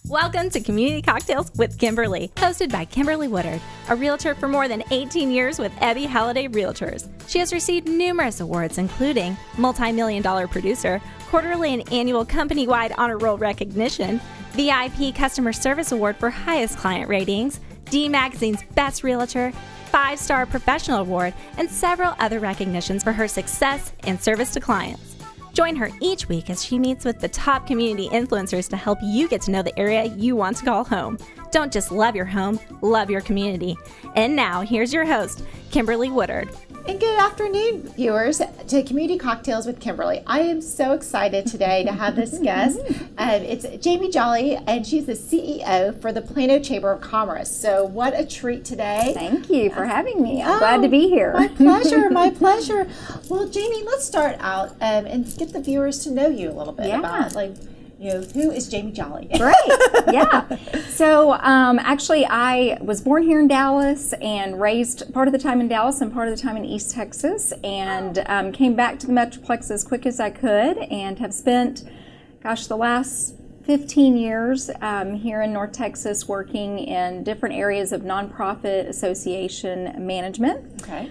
Welcome to Community Cocktails with Kimberly, hosted by Kimberly Woodard, a realtor for more than 18 years with Ebby Halliday Realtors. She has received numerous awards, including Multi-Million-Dollar Producer, quarterly and annual company-wide honor roll recognition, VIP Customer Service Award for highest client ratings, D Magazine's Best Realtor, 5-Star Professional Award, and several other recognitions for her success and service to clients. Join her each week as she meets with the top community influencers to help you get to know the area you want to call home. Don't just love your home, love your community. And now, here's your host, Kimberly Woodard. And good afternoon, viewers, to Community Cocktails with Kimberly. I am so excited today to have this guest. It's Jamee Jolly, and she's the CEO for the Plano Chamber of Commerce. So what a treat today. Thank you for having me. I'm glad to be here. My pleasure, my pleasure. Well, Jamee, let's start out and get the viewers to know you a little bit about, who is Jamee Jolly? Great, yeah. So actually, I was born here in Dallas and raised part of the time in Dallas and part of the time in East Texas, and came back to the Metroplex as quick as I could, and have spent, the last 15 years here in North Texas working in different areas of nonprofit association management. Okay.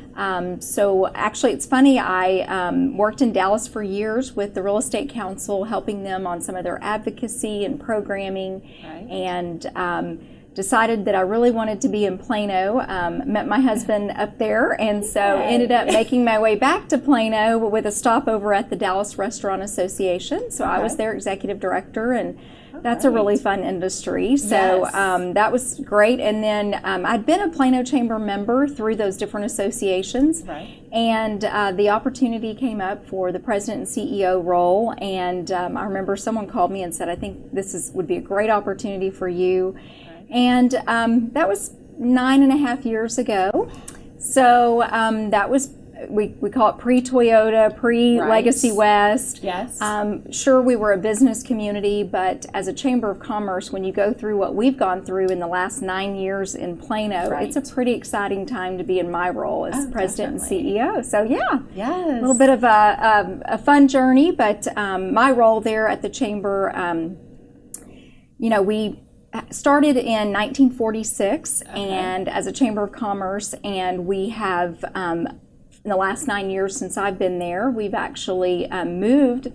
So actually it's funny, I worked in Dallas for years with the Real Estate Council, helping them on some of their advocacy and programming, and decided that I really wanted to be in Plano. Met my husband up there, and so ended up making my way back to Plano with a stopover at the Dallas Restaurant Association. So I was their executive director, and that's a really fun industry. So that was great. And then I'd been a Plano Chamber member through those different associations. And the opportunity came up for the president and CEO role. And I remember someone called me and said, I think this would be a great opportunity for you. And that was 9.5 years ago. So that was, we call it pre-Toyota, pre-Legacy West. Yes. Sure, we were a business community, but as a Chamber of Commerce, when you go through what we've gone through in the last 9 years in Plano, it's a pretty exciting time to be in my role as president and CEO. So a little bit of a fun journey, but my role there at the Chamber, we started in 1946 and as a Chamber of Commerce, and we have in the last 9 years since I've been there, we've actually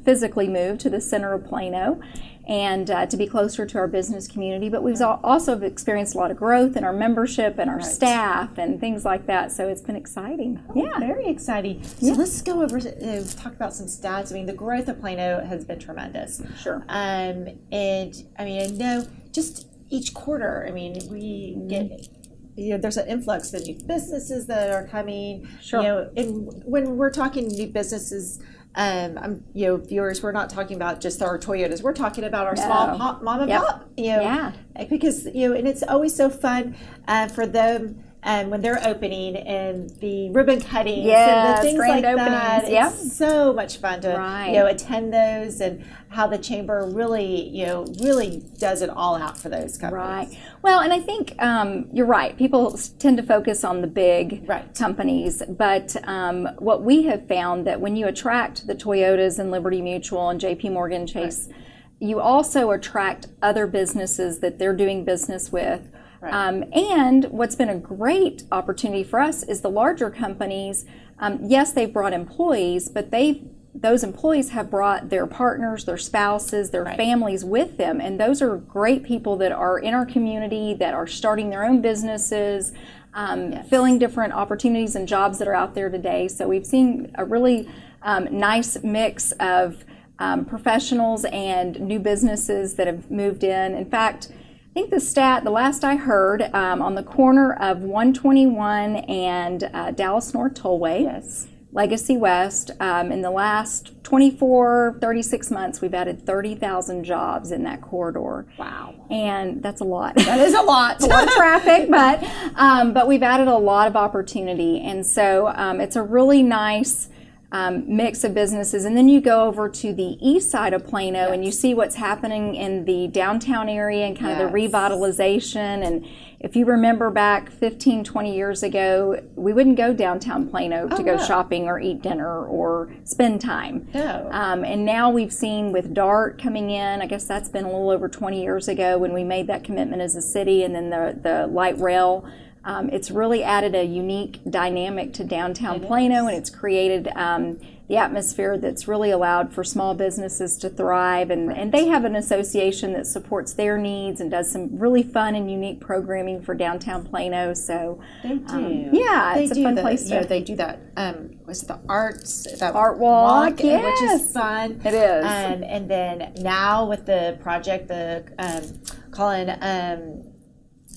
physically moved to the center of Plano, and to be closer to our business community. But we've also experienced a lot of growth in our membership and our staff and things like that. So it's been exciting. Very exciting. So let's go over, talk about some stats. I mean, the growth of Plano has been tremendous. Sure. And I know just each quarter, we get, there's an influx of new businesses that are coming. Sure. And when we're talking new businesses, viewers, we're not talking about just our Toyotas. We're talking about our small mom and pop. Because and it's always so fun for them. And when they're opening and the ribbon cuttings and the things grand like openings. that, it's so much fun to attend those, and how the Chamber really does it all out for those companies. Right. Well, and I think you're right. People tend to focus on the big companies, but what we have found that when you attract the Toyotas and Liberty Mutual and JP Morgan Chase, you also attract other businesses that they're doing business with. And what's been a great opportunity for us is the larger companies. Yes, they've brought employees, but those employees have brought their partners, their spouses, their families with them. And those are great people that are in our community, that are starting their own businesses, filling different opportunities and jobs that are out there today. So we've seen a really nice mix of professionals and new businesses that have moved in. In fact, I think the last I heard, on the corner of 121 and Dallas North Tollway, Legacy West, in the last 36 months, we've added 30,000 jobs in that corridor. Wow. And that's a lot. That is a lot. It's a lot of traffic, but we've added a lot of opportunity. And so it's a really nice mix of businesses. And then you go over to the east side of Plano and you see what's happening in the downtown area and kind of the revitalization. And if you remember back 15, 20 years ago, we wouldn't go downtown Plano to go shopping or eat dinner or spend time. And now we've seen with DART coming in, I guess that's been a little over 20 years ago when we made that commitment as a city, and then the light rail. It's really added a unique dynamic to downtown Plano, and it's created the atmosphere that's really allowed for small businesses to thrive. And they have an association that supports their needs and does some really fun and unique programming for downtown Plano. So they do. It's a fun place. They do that. Was the arts, that art walk, which is fun. It is. And then now with the project, the Colin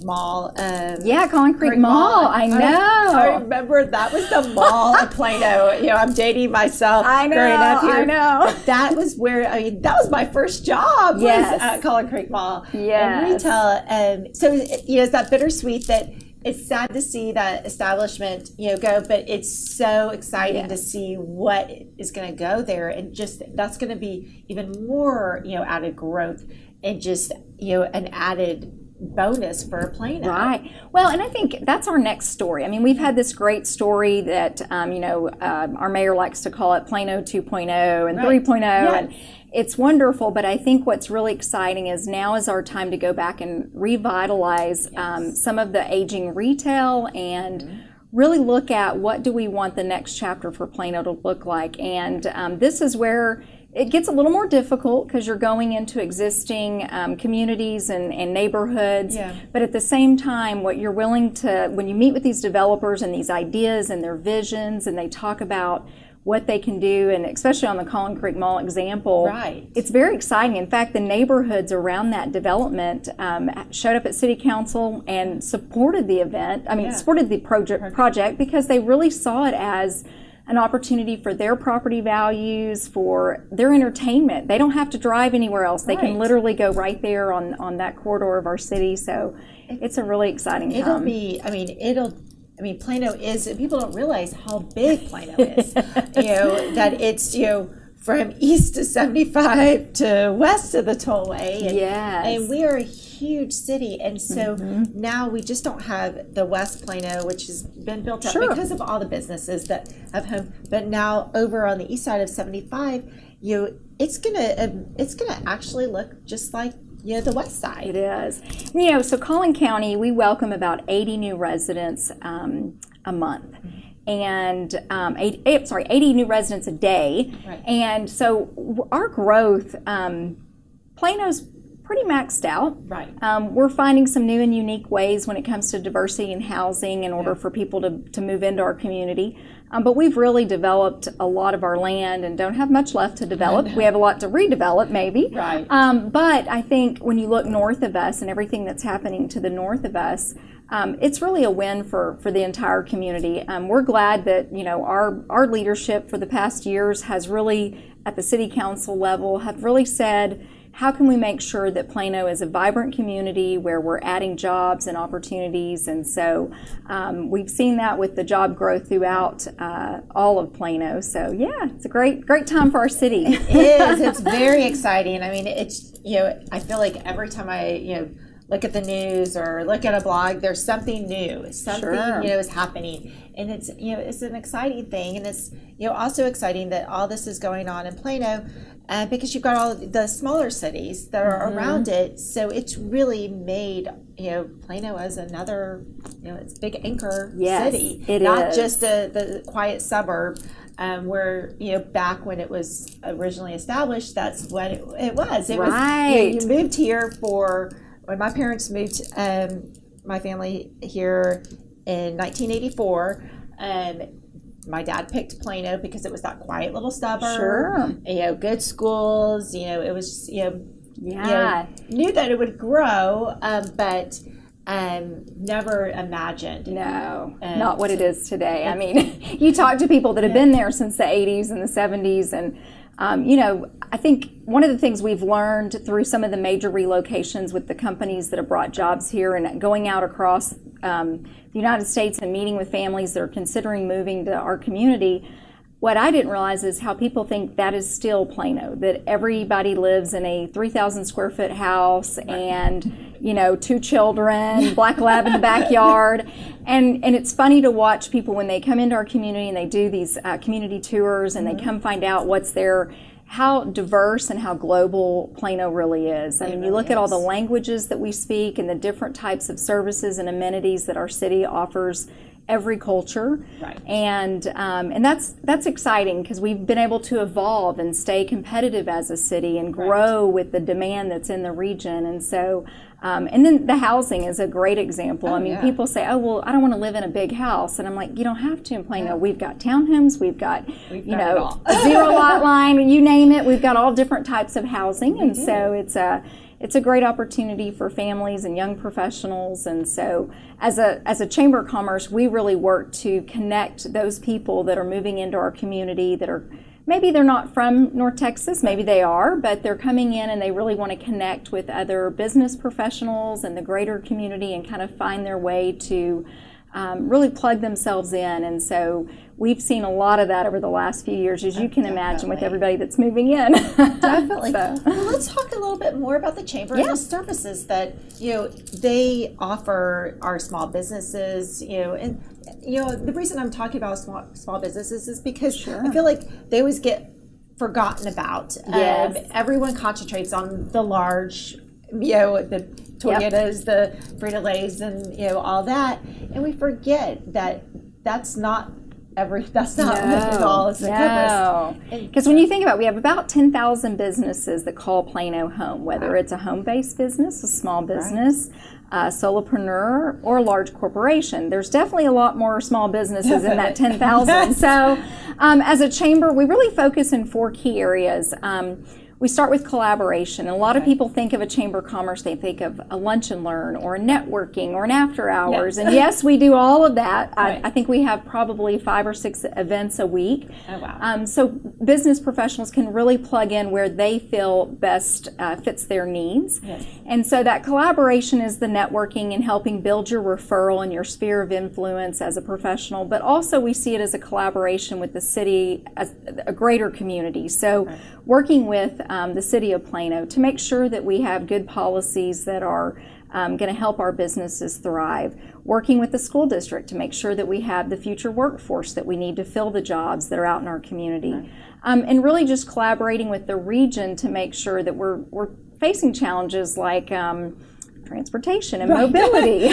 Mall. Colin Creek Mall. I know. I remember that was the mall in Plano. I'm dating myself. I know. Growing up here. I know. But that was where, that was my first job. Yes. Was at Colin Creek Mall. Yes. And retail. So, it's that bittersweet that it's sad to see that establishment, go, but it's so exciting to see what is going to go there. And just, that's going to be even more, added growth and just, an added bonus for Plano. Right. Well, and I think that's our next story. I mean, we've had this great story that, our mayor likes to call it Plano 2.0 and 3.0. And it's wonderful, but I think what's really exciting is now is our time to go back and revitalize some of the aging retail and really look at what do we want the next chapter for Plano to look like. And this is where it gets a little more difficult because you're going into existing communities and neighborhoods. But at the same time, what you're willing to, when you meet with these developers and these ideas and their visions, and they talk about what they can do, and especially on the Colin Creek Mall example, it's very exciting. In fact, the neighborhoods around that development showed up at City Council and supported the event. Supported the project because they really saw it as an opportunity for their property values, for their entertainment. They don't have to drive anywhere else. They can literally go right there on that corridor of our city. So it's a really exciting time. Plano is, people don't realize how big Plano is. That it's, from east to 75 to west of the tollway. And we are a huge city. And so now we just don't have the West Plano, which has been built up because of all the businesses that have home. But now over on the east side of 75, it's gonna actually look just like the west side. It is. So Collin County, we welcome about 80 new residents a month. And 80 new residents a day. And so our growth, Plano's pretty maxed out. We're finding some new and unique ways when it comes to diversity in housing in order for people to move into our community. But we've really developed a lot of our land and don't have much left to develop. We have a lot to redevelop maybe. But I think when you look north of us and everything that's happening to the north of us, it's really a win for the entire community. We're glad that our leadership for the past years has really, at the city council level, have really said, how can we make sure that Plano is a vibrant community where we're adding jobs and opportunities? And so we've seen that with the job growth throughout all of Plano. So it's a great time for our city. It is. It's very exciting. I mean, it's I feel like every time I look at the news or look at a blog, there's something new. Something is happening, and it's it's an exciting thing, and it's also exciting that all this is going on in Plano, because you've got all the smaller cities that are around it. So it's really made Plano as another it's a big anchor city, not just the quiet suburb. Where back when it was originally established, that's what it was. It was you moved here when my parents moved my family here in 1984. My dad picked Plano because it was that quiet little suburb. Good schools. It was knew that it would grow, but never imagined. No, not what it is today. I mean, you talk to people that have been there since the 80s and the 70s, and I think one of the things we've learned through some of the major relocations with the companies that have brought jobs here and going out across the United States and meeting with families that are considering moving to our community, what I didn't realize is how people think that is still Plano, that everybody lives in a 3,000 square foot house and, 2 children, black lab in the backyard. And it's funny to watch people when they come into our community and they do these community tours and they come find out what's there, how diverse and how global Plano really is. I mean, you look at all the languages that we speak and the different types of services and amenities that our city offers every culture, and that's exciting because we've been able to evolve and stay competitive as a city and grow with the demand that's in the region. And so and then the housing is a great example. People say, oh, well, I don't want to live in a big house. And I'm like, you don't have to in Plano. We've got townhomes, we've got, a zero lot line, you name it. We've got all different types of housing. And so it's a great opportunity for families and young professionals. And so as a Chamber of Commerce, we really work to connect those people that are moving into our community that are, maybe they're not from North Texas, maybe they are, but they're coming in and they really want to connect with other business professionals and the greater community and kind of find their way to really plug themselves in. And so we've seen a lot of that over the last few years, as you can imagine, with everybody that's moving in. Definitely. Well, let's talk a little bit more about the Chamber and the services that they offer our small businesses. And the reason I'm talking about small businesses is because I feel like they always get forgotten about. Everyone concentrates on the large, the Toyotas, the Frito-Lays, and all that, and we forget that that's not what it all is. Because when you think about it, we have about 10,000 businesses that call Plano home, whether it's a home-based business, a small business, a solopreneur, or a large corporation. There's definitely a lot more small businesses in that 10,000. So as a chamber, we really focus in 4 key areas. We start with collaboration. And a lot of people think of a Chamber of Commerce, they think of a lunch and learn or a networking or an after hours. And yes, we do all of that. I think we have probably 5 or 6 events a week. Oh, wow. So business professionals can really plug in where they feel best fits their needs. And so that collaboration is the networking and helping build your referral and your sphere of influence as a professional. But also we see it as a collaboration with the city as a greater community. So working with the city of Plano to make sure that we have good policies that are going to help our businesses thrive. Working with the school district to make sure that we have the future workforce that we need to fill the jobs that are out in our community. And really just collaborating with the region to make sure that we're facing challenges like transportation and mobility,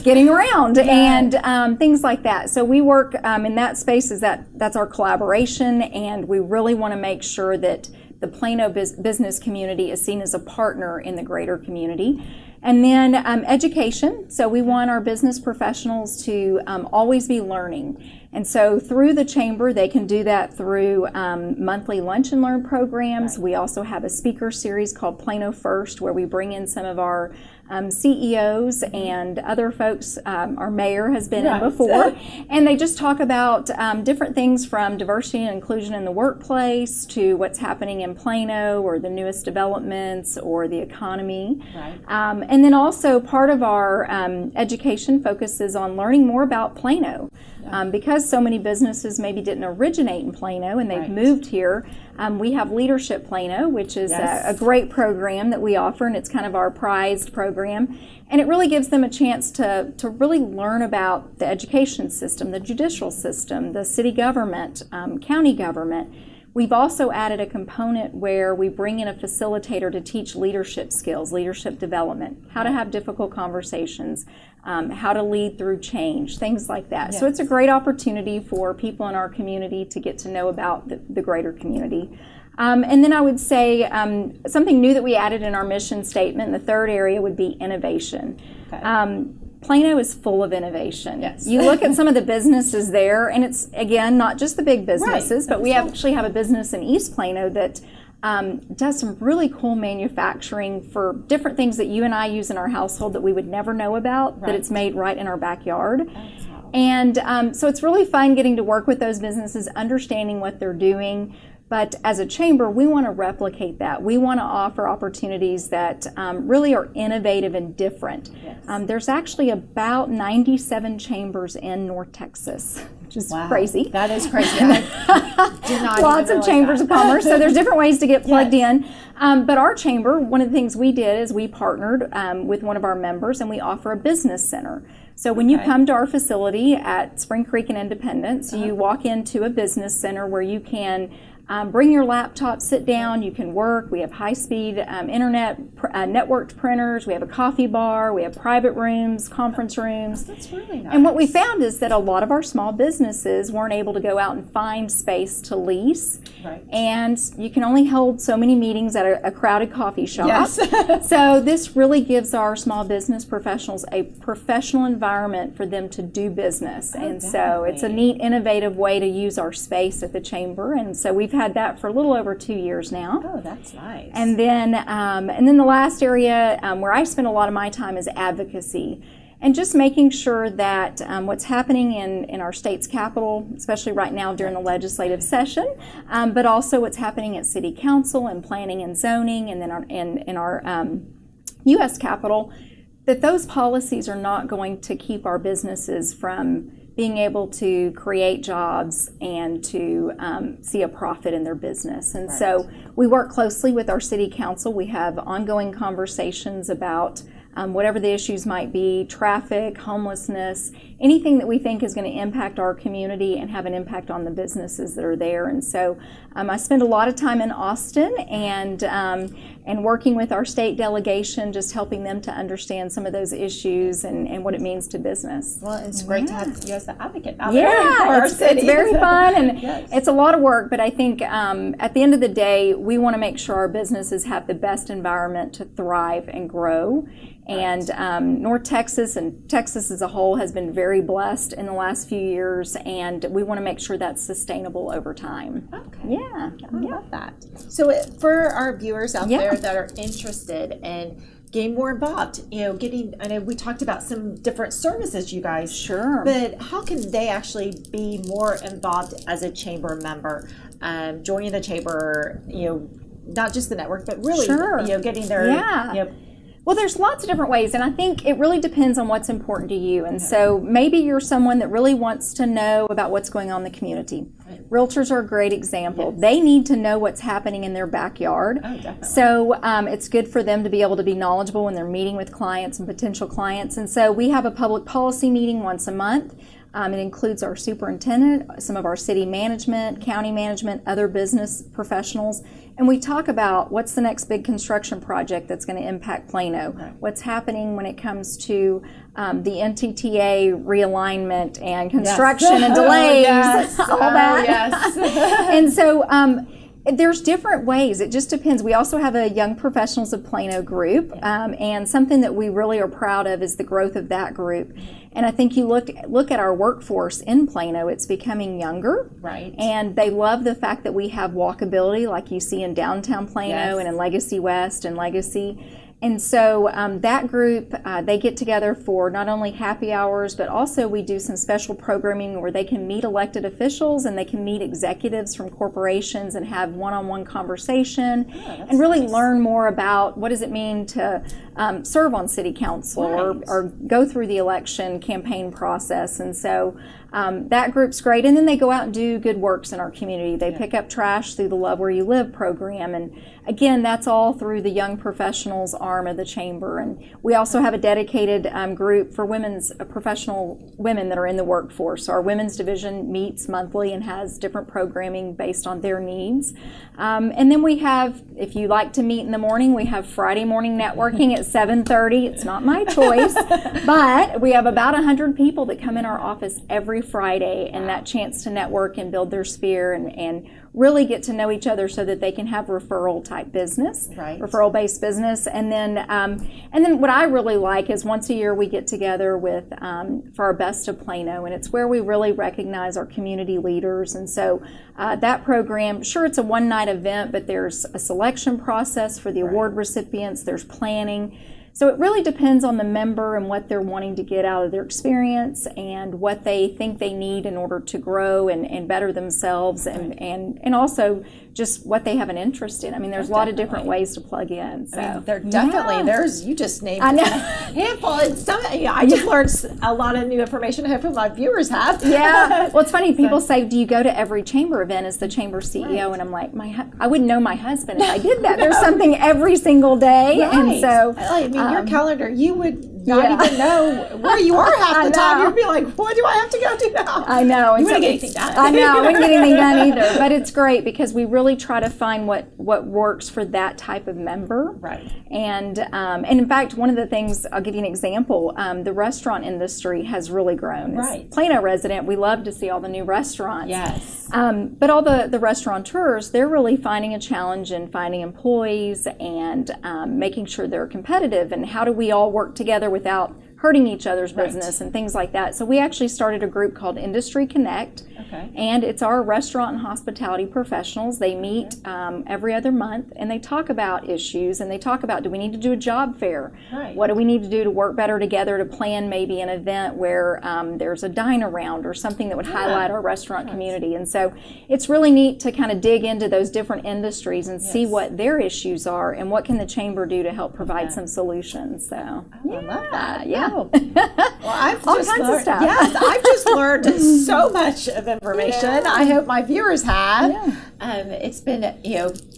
getting around, and things like that. So we work in that space. That's our collaboration, and we really want to make sure that the Plano business community is seen as a partner in the greater community. And then education. So we want our business professionals to always be learning. And so through the Chamber, they can do that through monthly lunch and learn programs. We also have a speaker series called Plano First, where we bring in some of our CEOs and other folks. Our mayor has been in before, and they just talk about different things from diversity and inclusion in the workplace to what's happening in Plano or the newest developments or the economy. And then also part of our education focuses on learning more about Plano. Because so many businesses maybe didn't originate in Plano and they've moved here, we have Leadership Plano, which is a great program that we offer, and it's kind of our prized program. And it really gives them a chance to really learn about the education system, the judicial system, the city government, county government. We've also added a component where we bring in a facilitator to teach leadership skills, leadership development, how to have difficult conversations, how to lead through change, things like that. So it's a great opportunity for people in our community to get to know about the greater community. And then I would say something new that we added in our mission statement, the third area would be innovation. Plano is full of innovation. You look at some of the businesses there, and it's, again, not just the big businesses, but we actually have a business in East Plano that does some really cool manufacturing for different things that you and I use in our household that we would never know about, that it's made right in our backyard. And so it's really fun getting to work with those businesses, understanding what they're doing. But as a chamber, we want to replicate that. We want to offer opportunities that really are innovative and different. There's actually about 97 chambers in North Texas. which is crazy. That is crazy. I did not Lots of chambers of commerce. So there's different ways to get plugged in. But our chamber, one of the things we did is we partnered with one of our members, and we offer a business center. So when you come to our facility at Spring Creek and Independence, you walk into a business center where you can bring your laptop, sit down, you can work. We have high-speed internet, networked printers, we have a coffee bar, we have private rooms, conference rooms. That's really nice. And what we found is that a lot of our small businesses weren't able to go out and find space to lease. Right. And you can only hold so many meetings at a crowded coffee shop. Yes. So this really gives our small business professionals a professional environment for them to do business. And so it's a neat, innovative way to use our space at the chamber. And so we've had that for a little over 2 years now. Oh, that's nice. And then the last area where I spend a lot of my time is advocacy, and just making sure that what's happening in our state's capital, especially right now during the legislative session, but also what's happening at City Council and planning and zoning, and then in our U.S. Capitol, that those policies are not going to keep our businesses from being able to create jobs and to see a profit in their business. And so we work closely with our city council. We have ongoing conversations about whatever the issues might be, traffic, homelessness, anything that we think is going to impact our community and have an impact on the businesses that are there. And so I spend a lot of time in Austin and working with our state delegation, just helping them to understand some of those issues and what it means to business. Well, it's great to have you as the advocate out there for our city. It's very fun, and it's a lot of work, but I think at the end of the day, we want to make sure our businesses have the best environment to thrive and grow. And North Texas and Texas as a whole has been very blessed in the last few years, and we want to make sure that's sustainable over time. Okay. Yeah. I love that. So for our viewers out there that are interested in getting more involved, I know we talked about some different services you guys. Sure. But how can they actually be more involved as a chamber member, joining the chamber, not just the network, but really, getting their, Well, there's lots of different ways, and I think it really depends on what's important to you. And so maybe you're someone that really wants to know about what's going on in the community. Right. Realtors are a great example. Yes. They need to know what's happening in their backyard. Oh, definitely. So it's good for them to be able to be knowledgeable when they're meeting with clients and potential clients. And so we have a public policy meeting once a month. It includes our superintendent, some of our city management, county management, other business professionals, and we talk about what's the next big construction project that's going to impact Plano, what's happening when it comes to the NTTA realignment and construction and delays, all that. And so there's different ways. It just depends. We also have a Young Professionals of Plano group, and something that we really are proud of is the growth of that group. And I think you look at our workforce in Plano, it's becoming younger. Right. And they love the fact that we have walkability like you see in downtown Plano and in Legacy West and Legacy. And so that group, they get together for not only happy hours, but also we do some special programming where they can meet elected officials and they can meet executives from corporations and have one-on-one conversation and really learn more about what does it mean to serve on city council or go through the election campaign process. And so that group's great. And then they go out and do good works in our community. They pick up trash through the Love Where You Live program. And again, that's all through the Young Professionals arm of the chamber. And we also have a dedicated group for professional women that are in the workforce. So our women's division meets monthly and has different programming based on their needs. And then we have, if you like to meet in the morning, we have Friday morning networking at 7:30. It's not my choice, but we have about 100 people that come in our office every Friday, and that chance to network and build their sphere and really get to know each other so that they can have referral type business, referral based business. And then what I really like is once a year we get together with for our Best of Plano, and it's where we really recognize our community leaders. And so that program, sure, it's a one night event, but there's a selection process for the award recipients, there's planning. So it really depends on the member and what they're wanting to get out of their experience and what they think they need in order to grow and better themselves and also just what they have an interest in. I mean, there's a lot of different ways to plug in. So I mean, there definitely, there's, you just named I know. a handful. And some, I just learned a lot of new information. Hopefully my viewers have. Yeah. Well, it's funny. People say, do you go to every chamber event as the chamber CEO? And I'm like, I wouldn't know my husband if I did that. There's something every single day. Right. And so. I mean, your calendar, you would not even know where you are half the time. You'd be like, what do I have to go do now? I know. You wouldn't get anything done. I know. I wouldn't get anything done either. But it's great because we really try to find what works for that type of member. Right. And in fact, one of the things, I'll give you an example, the restaurant industry has really grown. Right. As Plano resident, we love to see all the new restaurants. Yes. But all the restaurateurs, they're really finding a challenge in finding employees and making sure they're competitive, and how do we all work together without hurting each other's business and things like that. So we actually started a group called Industry Connect, and it's our restaurant and hospitality professionals. They meet every other month, and they talk about issues, and they talk about, do we need to do a job fair? Right. What do we need to do to work better together to plan maybe an event where there's a dine-around or something that would highlight our restaurant community. And so it's really neat to kind of dig into those different industries and see what their issues are and what can the chamber do to help provide some solutions. So I love that. Yeah. Well, I've All just kinds of learned, stuff. Yes, I've just learned so much of information. I hope my viewers have. It's been,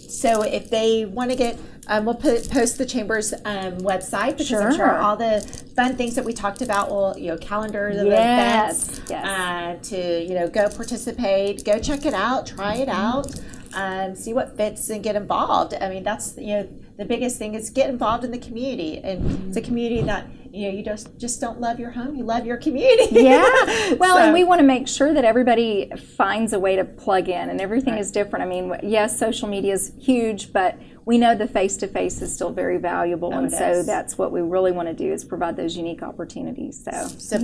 so if they want to get, we'll post the Chamber's website, because I'm sure all the fun things that we talked about will, calendar the events, to, go participate, go check it out, try it out, see what fits and get involved. I mean, that's, the biggest thing is get involved in the community. And it's a community that, you just don't love your home, you love your community. Well, and we want to make sure that everybody finds a way to plug in, and everything is different. I mean, yes, social media is huge, but we know the face-to-face is still very valuable, and so that's what we really want to do, is provide those unique opportunities. So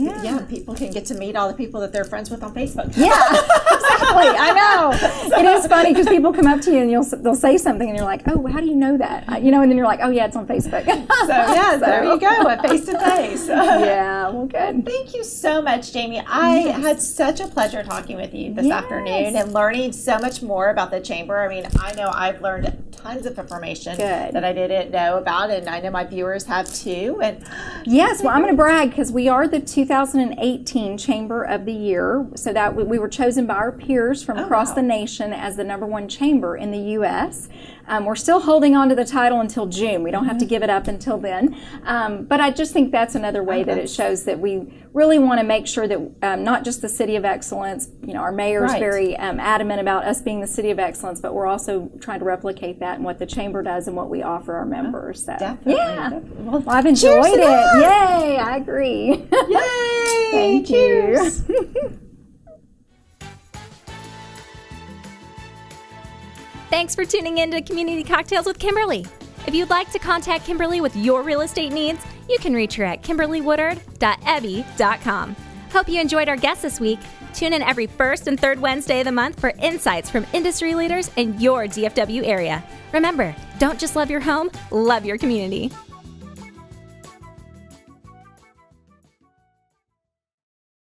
people can get to meet all the people that they're friends with on Facebook. Yeah, exactly. I know. It is funny because people come up to you and they'll say something, and you're like, oh, how do you know that? And then you're like, oh yeah, it's on Facebook. There you go, a face-to-face. Yeah, well, good. Thank you so much, Jamie. I had such a pleasure talking with you this afternoon and learning so much more about the Chamber. I mean, I know I've learned tons of information that I didn't know about, and I know my viewers have too. And yes, well, I'm going to brag because we are the 2018 Chamber of the Year, so that we were chosen by our peers from across the nation as the #1 chamber in the U.S. We're still holding on to the title until June. We don't have to give it up until then. But I just think that's another way that it shows that we really want to make sure that not just the City of Excellence, our mayor is very adamant about us being the City of Excellence, but we're also trying to replicate that and what the Chamber does and what we offer our members. So, Definitely. Well, I've enjoyed it. Yay, I agree. Yay! Thank Cheers. you. Thanks for tuning in to Community Cocktails with Kimberly. If you'd like to contact Kimberly with your real estate needs, you can reach her at kimberlywoodard.ebby.com. Hope you enjoyed our guests this week. Tune in every first and third Wednesday of the month for insights from industry leaders in your DFW area. Remember, don't just love your home, love your community.